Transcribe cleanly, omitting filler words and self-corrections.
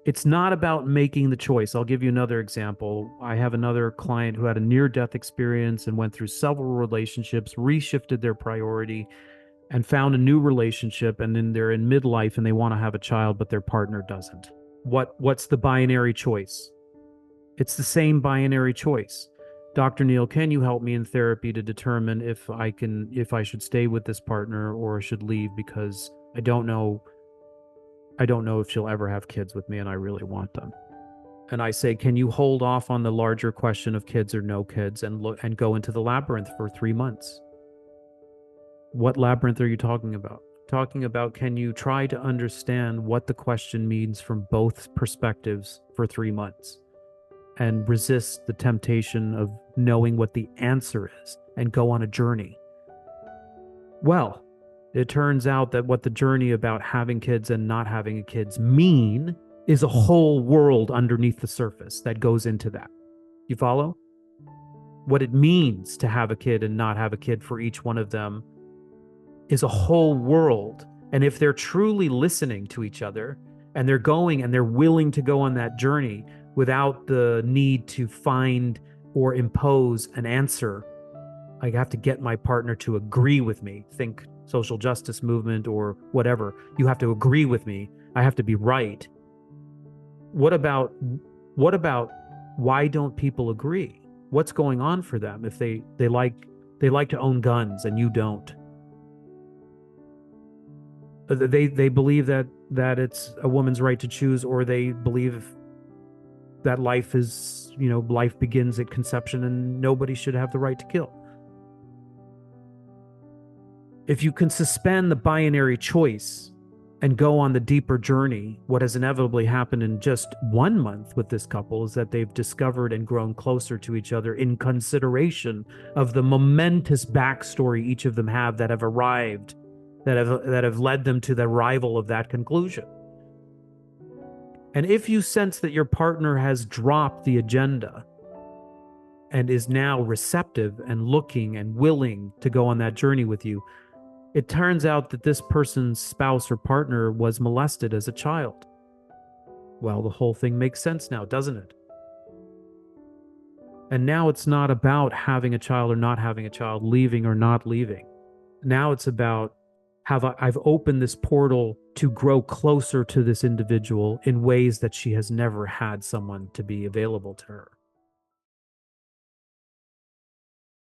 It's not about making the choice. I'll give you another example. I have another client who had a near-death experience and went through several relationships, reshifted their priority, and found a new relationship, and then they're in midlife and they want to have a child, but their partner doesn't. What's the binary choice? It's the same binary choice. Dr. Neale, can you help me in therapy to determine if I should stay with this partner or should leave because I don't know if she'll ever have kids with me and I really want them. And I say, can you hold off on the larger question of kids or no kids and look and go into the labyrinth for 3 months? What labyrinth are you talking about? Talking about, can you try to understand what the question means from both perspectives for 3 months and resist the temptation of knowing what the answer is and go on a journey? Well, it turns out that what the journey about having kids and not having kids mean is a whole world underneath the surface that goes into that. You follow? What it means to have a kid and not have a kid for each one of them is a whole world. And if they're truly listening to each other and they're going and they're willing to go on that journey without the need to find or impose an answer, I have to get my partner to agree with me. Think social justice movement or whatever. You have to agree with me. I have to be right. What about why don't people agree? What's going on for them if they like to own guns and you don't? They believe that it's a woman's right to choose, or they believe that life is, life begins at conception and nobody should have the right to kill. If you can suspend the binary choice and go on the deeper journey, what has inevitably happened in just 1 month with this couple is that they've discovered and grown closer to each other in consideration of the momentous backstory each of them have that have arrived, that have led them to the arrival of that conclusion. And if you sense that your partner has dropped the agenda and is now receptive and looking and willing to go on that journey with you, it turns out that this person's spouse or partner was molested as a child. Well, the whole thing makes sense now, doesn't it? And now it's not about having a child or not having a child, leaving or not leaving. Now it's about, I've opened this portal to grow closer to this individual in ways that she has never had someone to be available to her.